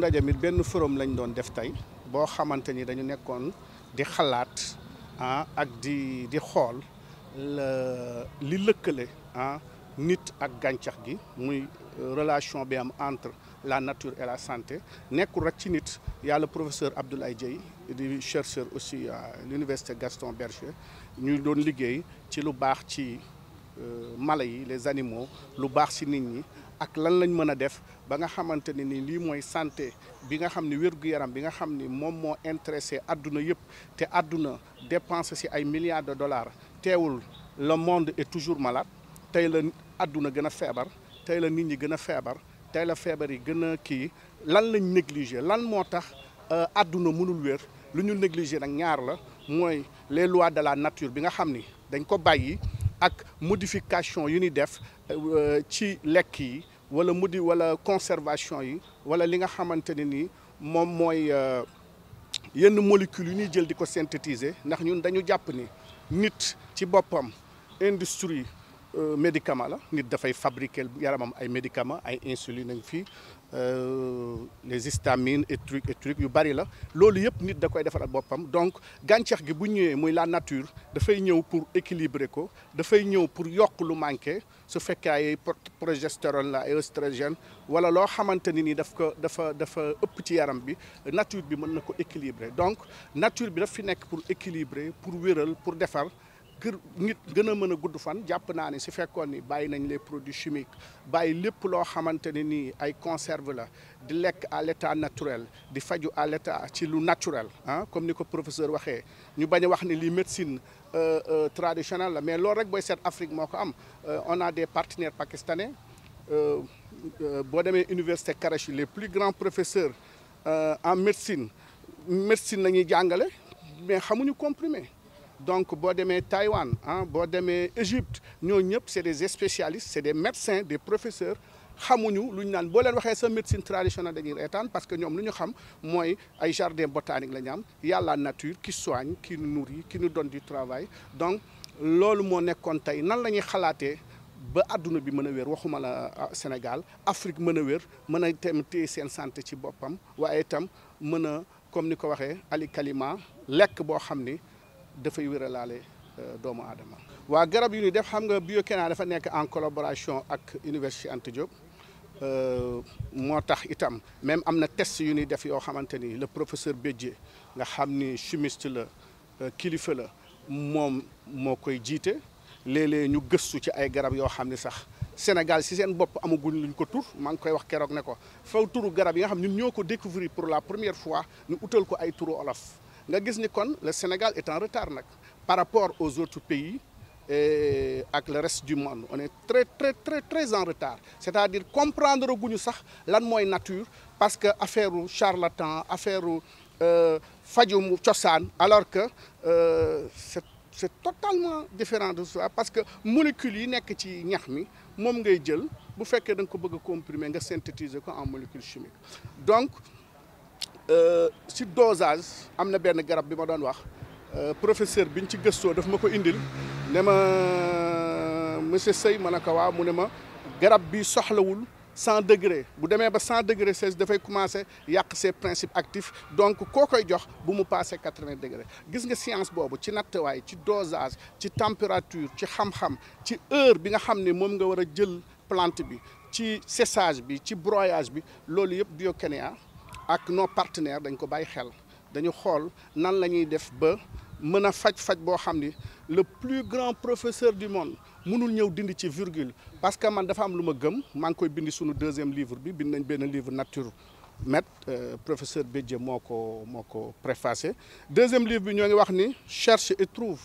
ndaje mi benn forum lañ doon def tey boo xamante ni dañu nekkoon di xalaat ak di xool li lëkkale nit ak gàncax gi muy relation bi am entre la nature et la santé nekkul rek ci nit. Y a le professeur Abdoulaye Dieye di chercheur aussi à l'université Gaston Berger ñu doon liggéey ci lu baax ci mala yi les animaux lu baax ci nit ñi ak lan lañ mën a def ba nga xamante ne ni lii mooy santé bi nga xam ni wér-gu-yaram bi nga xam ni moom moo intéressé àdduna yëpp te àdduna dépensé ci ay milliards de dollars teewul le monde est toujours malade. tey la àdduna gën a feebar tey la nit ñi gën a feebar tey la feebar yi gën a kii lan lañ négliger lan moo tax àdduna mënul wér lu ñu négliger nag ñaar la mooy les lois de la nature bi nga xam ni dañ ko bàyyi ak modification yu ñuy def ci lekk yi wala conservation yi wala li nga xamante ne ni moom mooy yenn molécules yu ñuy jël di ko synthétiser ndax ñun dañu jàpp ni nit ci boppam industrie médicament la nit dafay fabriquer yaramam ay médicaments ay insuline nañ fii les histamines et trucs yu bari la loolu yëpp nit da koy defaral boppam donc gàncax gi bu ñëwee muy la nature dafay ñëw pour équilibrer ko dafay ñëw pour yokk lu manqué su fekkee ay progestérone la ay oestrogène wala loo xamante ni dafa ëpp ci yaram bi nature bi mën na ko équilibrer donc nature bi daf fi nekk pour équilibrer pour wéral pour defar nit gën a mën a gudd fan jàpp naa ne si fekkoon ni bàyyi nañ les produits chimiques bàyyi lépp loo xamante ne nii ay conserve la di lekk à l'état naturel di faju à l'état ci lu naturel comme ni ko professeur waxee ñu bañ a wax ne lii médecine traditionnelle la mais loolu rek booy seet Afrique moo ko am on a des partenaires pakistanais boo demee université Karachi les plus grands professeurs en médecine la ñuy jàngale mais xamuñu comprimé. donc boo demee Taïwan boo demee Égypte ñoo ñëpp c'est des spécialistes c'est des médecins des professeurs xamuñu lu ñu naan boo leen waxee sa médecine traditionnelle dañuy reetaan parce que ñoom lu ñu xam mooy ay jardin botanique la ñu am yàlla nature qui soigne qui nous nourrit qui nous donne du travail donc loolu moo nekkoon tey nan la ñuy xalaatee ba àdduna bi mën a wér waxuma la Sénégal Afrique mën a wér mën a itam téye seen santé ci boppam waaye itam mën a comme ni ko waxee ali kalima lekk boo xam ni dafay wéralaale doomu aadama. waa garab yu ñuy def xam nga Bio-Kénia dafa nekk en collaboration ak Université Anta Diop moo tax itam même am na test yu ñuy def yoo xamante ni le professeur Bédié nga xam ni chimiste la kilifa la moom moo koy jiite léeg-léeg ñu gëstu ci ay garab yoo xam ni sax Sénégal si seen bopp amaguñ luñ ko tur maa ngi koy wax keroog ne ko faw turu garab yi nga xam ñun ñoo ko découvrir pour la première fois ñu utal ko ay turu olof. nga gis ni kon le Sénégal est en retard nag par rapport aux autres pays et ak le reste du monde on est très en retard c'est-à-dire comprendre guñu sax lan mooy nature parce que affaire u charlatan affaire u fajum cosaan alors que c'est totalement différent de ça parce que molécules yi nekk ci ñax mi moom ngay jël bu fekkee da nga ko bëgg a comprimer nga synthétiser ko en molécule chimique donc si dosage am na benn garab bi ma doon wax professeur biñ ci gëstoo daf ma ko indil ne ma monsieur Seye ma ne ko waaw mu ne ma garab bi soxlawul 100 degrés bu demee ba 100 degrés Celsius dafay commencer yàq ses principes actifs donc koo koy jox bu mu passé 80 degrés gis nga science boobu ci nattuwaay ci dosage ci température ci xam-xam ci heure bi nga xam ne moom nga war a jël plante bi ci séchage bi ci broyage bi loolu yëpp Bio-Kénia ak nos partenaires dañ ko bàyyi xel dañu xool nan la ñuy def ba mën a faj boo xam ni le plus grand professeur du monde mënul ñëw dindi ci virgule parce que man dafa am lu ma gëm maa ngi koy bindi sunu deuxième livre bi bind nañ benn livre nature met professeur Bédié moo ko préfacé deuxième livre bi ñoo ngi wax ni cherche et trouve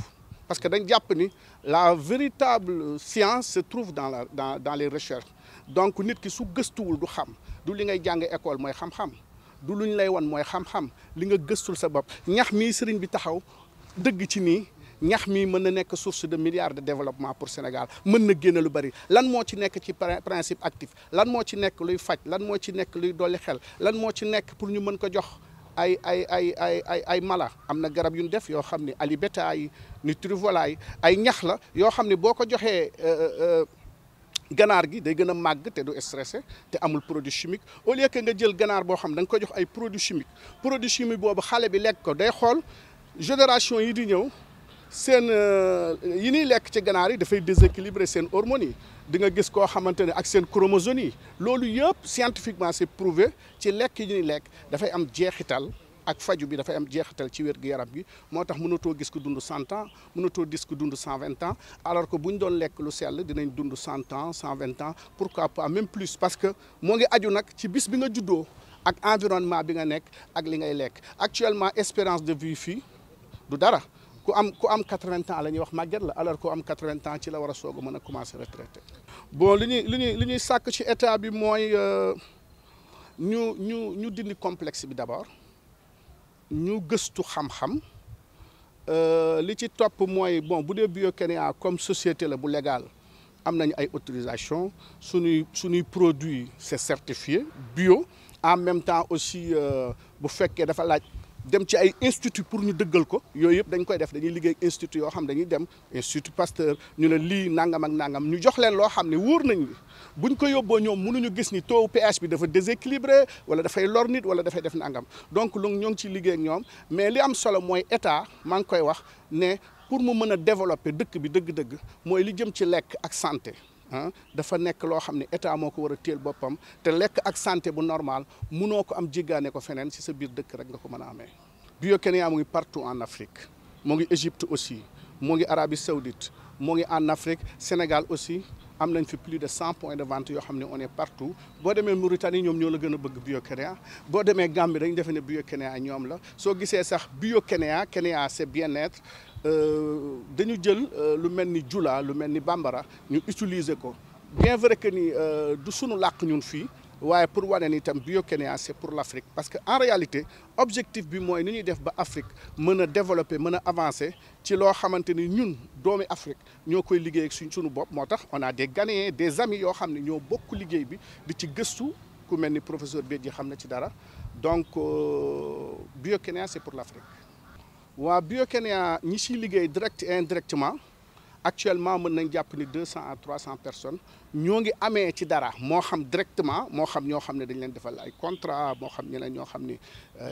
parce que dañ jàpp ni la véritable science se trouve dans les recherches donc nit ki su gëstuwul du xam du li ngay jàng école mooy xam-xam du lu ñu lay wan mooy xam-xam li nga gëstul sa bopp ñax mii sëriñ bi taxaw dëgg ci nii ñax mi mën na nekk source de milliards de développement pour Sénégal mën na génne lu bari lan moo ci nekk ci principe actif lan moo ci nekk luy faj lan moo ci nekk luy dolli xel lan moo ci nekk pour ñu mën ko jox ay mala am na garab yu ñu def yoo xam ne alibéta yi nutrivolaay ay ñax la yoo xam ne boo ko joxee ganaar gi day gën a màgg te du stressé te amul produit chimique au lieu que nga jël ganaar boo xam da nga ko jox ay produit chimique boobu xale bi lekk ko day xool génération yi di ñëw seen yi ñuy lekk ci ganaar yi dafay déséquilibrer seen hormones yi di nga gis koo xamante ne ak seen chromosomes yi loolu yëpp scientifiquement c'est prouvé ci lekk yi ñuy lekk dafay am jeexital ak faju bi dafay am jeexital ci wér gu yaram gi moo tax mënatoo gis ko dund 100 ans mënatoo gis ko dund 120 ans alors que bu ñu doon lekk lu sell dinañ dund 100 ans 120 ans pourquoi pas même plus parce que moo ngi aju nag ci bis bi nga juddoo ak environnement bi nga nekk ak li ngay lekk actuellement espérance de vie fii du dara ku am 80 ans la ñuy wax màgget la alors ku am 80 ans ci la war a soog a mën a commencer retraité. bon li ñuy sàkk ci état bi mooy ñu dindi complexe bi d'abord. ñu gëstu xam-xam li ci topp mooy bon bu dee Biokénia comme société la bu légal am nañu ay autorisation suñuy produit c'est certifié bio en même temps aussi bu fekkee dafa laaj dem ci ay institut pour ñu dëggal ko yooyu yëpp dañ koy def dañuy liggéey ak institut yoo xam dañuy dem institut Pasteur ñu ne lii nangam ak nangam ñu jox leen loo xam ne wóor nañ ni buñ ko yóbboo ñoom mënuñu gis ni taux pH bi dafa déséquilibré wala dafay lor nit wala dafay def nangam donc lu ñoo ngi ciy liggéey ak ñoom mais li am solo mooy état maa ngi koy wax ne pour mu mën a développer dëkk bi dëgg-dëgg mooy li jëm ci lekk ak santé dafa nekk loo xam ne état moo ko war a téel boppam te lekk ak santé bu normal munoo ko am jéggaane ko feneen si sa biir dëkk rek nga ko mën a amee. Biokénia mu ngi partout en Afrique mu ngi Égypte aussi mu ngi Arabie Saoudite mu ngi en Afrique Sénégal aussi am nañ fi plus de 100 points de vente yoo xam ne on est partout boo demee Mauritanie ñoom ñoo la gën a bëgg Biokénia boo demee Gambie dañu defe ne Biokénia ñoom la soo gisee sax Biokénia Kénia c'est bien-être dañu jël lu mel ni jula lu mel ni bambara ñu utiliser ko bien vrai que ni du sunu làkk ñun fii waaye pour wane ni itam Biokénia c'est pour l'Afrique parce que en réalité objectif bi mooy ni ñuy def ba Afrique mën a développer mën a avancer ci loo xamante ni ñun doomi Afrique ñoo koy liggéey ak sunu bopp moo tax on a des Ghanéens des amis yoo xam ne ñoo bokk liggéey bi di ci gëstu ku mel ni professeur Bédji xam na ci dara donc Biokénia c'est pour l'Afrique. waa Biokénia ñi ciy liggéey direct et indirectement actuellement mën nañ jàpp ni 200 à 300 personnes ñoo ngi amee ci dara moo xam directement moo xam ñoo xam ne dañ leen defal ay contrat moo xam ñeneen ñoo xam ni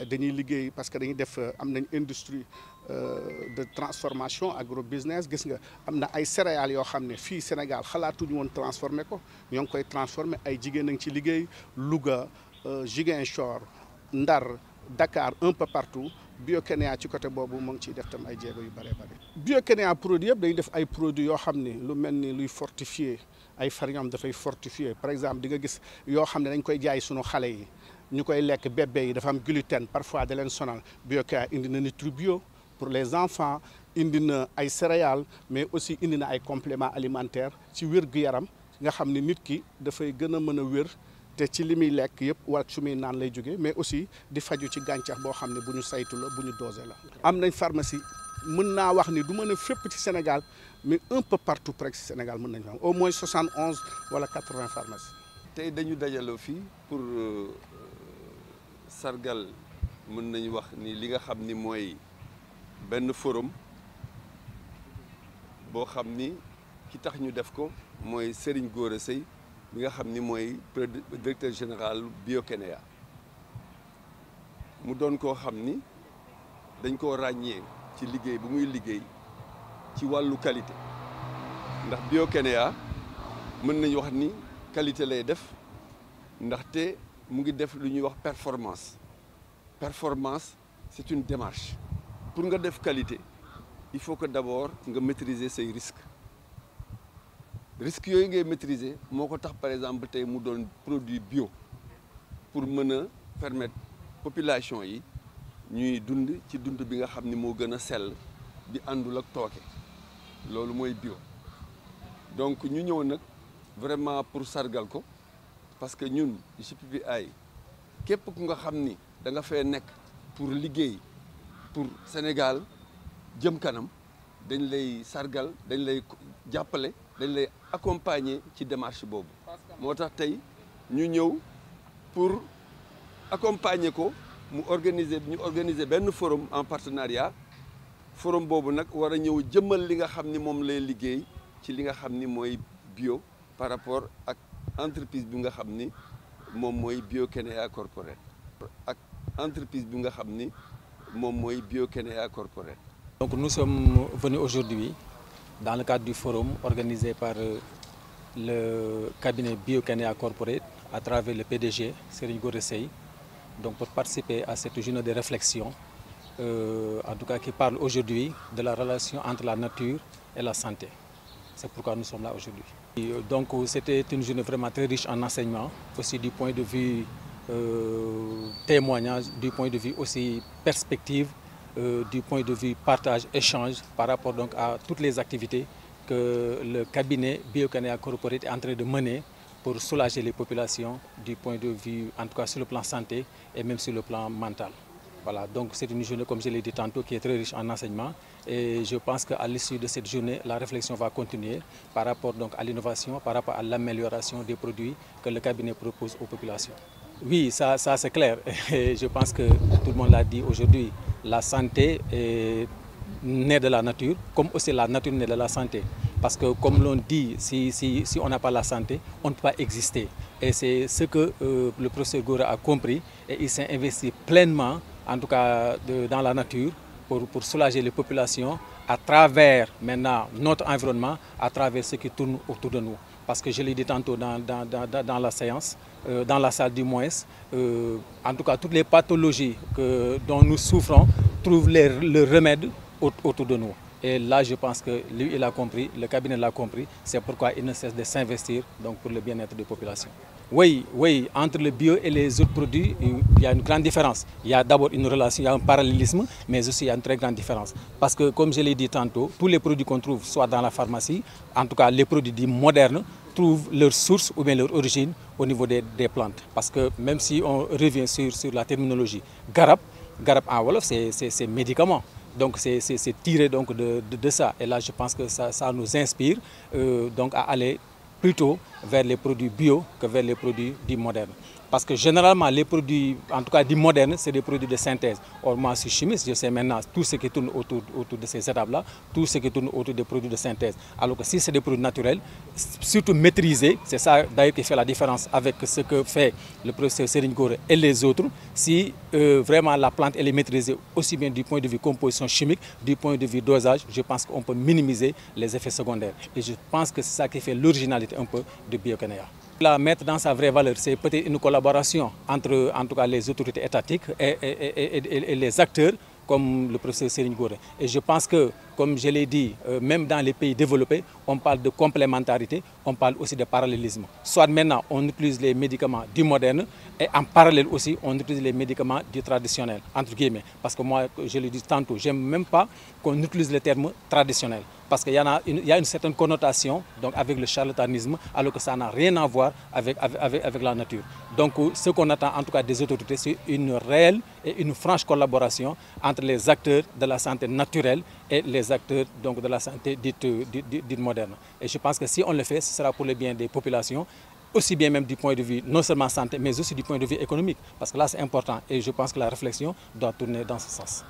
dañuy liggéey parce que dañuy def am nañ industrie de transformation agrobusiness gis nga am na ay céréales yoo xam ne fii Sénégal xalaatuñu woon transformer ko ñoo ngi koy transformer ay jigéen a ngi ci liggéey Louga Ziguinchor Ndar Dakar un peu partout Biokénia ci côté boobu mu ngi ciy def tam ay jéego yu bëree bëri. Biokénia produit yëpp dañuy def ay produits yoo xam ni lu mel ni luy fortifier ay farine dafay fortifier par exemple di nga gis yoo xam ne dañ koy jaay sunu xale yi ñu koy lekk bébé yi dafa am gluten parfois da leen sonal Biokénia indi na Nutribio pour les enfants indi na ay céréales mais aussi indi na ay compléments alimentaires ci wér-gu-yaram nga xam ni nit ki dafay gën a mën a wér. te ci li muy lekk yëpp wala su muy naan lay jógee mais aussi di faju ci gàncax boo xam ne bu ñu saytu la bu ñu dosé la. am nañ pharmacie mën naa wax ni du mën a fépp ci Sénégal mais un peu partout presque ci Sénégal mën nañu am au moins 71 wala 80 pharmacies. tey dañu dajaloo fii pour sargal mën nañu wax ni li nga xam ni mooy benn forum boo xam ni ki tax ñu def ko mooy Serigne Gora Seye mi nga xam ni mooy directeur général Biokénia mu doon koo xam ni dañ koo ràññee ci liggéey bu muy liggéey ci wàllu qualité ndax Biokénia mën nañu wax ni qualité lay def ndaxte mu ngi def lu ñuy wax performance c'est une démarche pour nga def qualité il faut que d'abord nga maîtriser say risques yooyu ngay maîtriser moo ko tax par exemple tey mu doon produit bio pour mën a permettre population yi ñuy dund ci dund bi nga xam ni moo gën a sell di àndul ak tooke loolu mooy bio donc ñu ñëw nag vraiment pour sargal ko parce que ñun GPPI képp ku nga xam ni da nga fee nekk pour liggéey pour Sénégal jëm kanam dañ lay sargal dañ lay jàppale dañ lay accompagner ci démarche boobu moo tax tey ñu ñëw pour accompagner ko ñu organiser benn forum en partenariat forum boobu nag war a ñëw jëmmal li nga xam ni moom lay liggéey ci li nga xam ni mooy bio par rapport ak entreprise bi nga xam ni moom mooy Biokenea Corporate ak entreprise bi nga xam ni moom mooy Biokenea Corporate. Donc nous sommes venus aujourd'hui dans le cadre du forum organisé par le cabinet Biokenea Corporate à travers le PDG Serigne Gora Seye, donc pour participer à cette journée de réflexion, en tout cas qui parle aujourd'hui de la relation entre la nature et la santé. C'est pourquoi nous sommes là aujourd'hui. Donc c'était une journée vraiment très riche en enseignements, aussi du point de vue témoignage, du point de vue aussi perspective, du point de vue partage, échange par rapport donc à toutes les activités que le cabinet Biokenea Corporate est en train de mener pour soulager les populations du point de vue, en tout cas sur le plan santé et même sur le plan mental. Voilà, donc c'est une journée, comme je l'ai dit tantôt, qui est très riche en enseignements et je pense qu'à l'issue de cette journée, la réflexion va continuer par rapport donc à l'innovation, par rapport à l'amélioration des produits que le cabinet propose aux populations. Oui, ça c'est clair et je pense que tout le monde l'a dit aujourd'hui, la santé est née de la nature, comme aussi la nature naît de la santé. Parce que comme l'on dit, si on n'a pas la santé, on ne peut pas exister. Et c'est ce que le professeur Gora a compris et il s'est investi pleinement, en tout cas dans la nature, pour soulager les populations à travers maintenant notre environnement, à travers ce qui tourne autour de nous. Parce que je l'ai dit tantôt dans la séance, dans la salle du moins, en tout cas toutes les pathologies dont nous souffrons trouvent le remède autour de nous. Et là, je pense que lui, il a compris, le cabinet l'a compris, c'est pourquoi il ne cesse de s'investir pour le bien-être des populations. Oui, entre le bio et les autres produits, il y a une grande différence. Il y a d'abord une relation, il y a un parallélisme, mais aussi il y a une très grande différence. Parce que, comme je l'ai dit tantôt, tous les produits qu'on trouve, soit dans la pharmacie, en tout cas les produits dits modernes, trouvent leur source ou bien leur origine au niveau des plantes. Parce que même si on revient sur la terminologie, garab en wolof, c'est médicament. Donc c'est tiré donc de ça. Et là, je pense que ça nous inspire donc à aller plutôt vers les produits bio que vers les produits dits modernes. Parce que généralement, les produits, en tout cas dits modernes, c'est des produits de synthèse. Or, moi, je suis chimiste, je sais maintenant tout ce qui tourne autour de ces étapes-là, tout ce qui tourne autour des produits de synthèse. Alors que si c'est des produits naturels, surtout maîtrisés, c'est ça d'ailleurs qui fait la différence avec ce que fait le professeur Serigne Gora et les autres. Si vraiment la plante elle est maîtrisée aussi bien du point de vue composition chimique, du point de vue dosage, je pense qu'on peut minimiser les effets secondaires. Et je pense que c'est ça qui fait l'originalité un peu de Biokenea. La mettre dans sa vraie valeur, c'est peut-être une collaboration entre en tout cas les autorités étatiques et les acteurs comme le professeur Serigne Gora. Et je pense que, comme je l'ai dit, même dans les pays développés, on parle de complémentarité, on parle aussi de parallélisme. Soit maintenant, on utilise les médicaments du moderne et en parallèle aussi, on utilise les médicaments du traditionnel, entre guillemets. Parce que moi, je le dis tantôt, j'aime même pas qu'on utilise le terme traditionnel. Parce qu'il y a une certaine connotation donc, avec le charlatanisme, alors que ça n'a rien à voir avec la nature. Donc ce qu'on attend en tout cas des autorités, c'est une réelle et une franche collaboration entre les acteurs de la santé naturelle et les acteurs donc, de la santé dite moderne. Et je pense que si on le fait, ce sera pour le bien des populations, aussi bien même du point de vue non seulement santé, mais aussi du point de vue économique. Parce que là, c'est important et je pense que la réflexion doit tourner dans ce sens.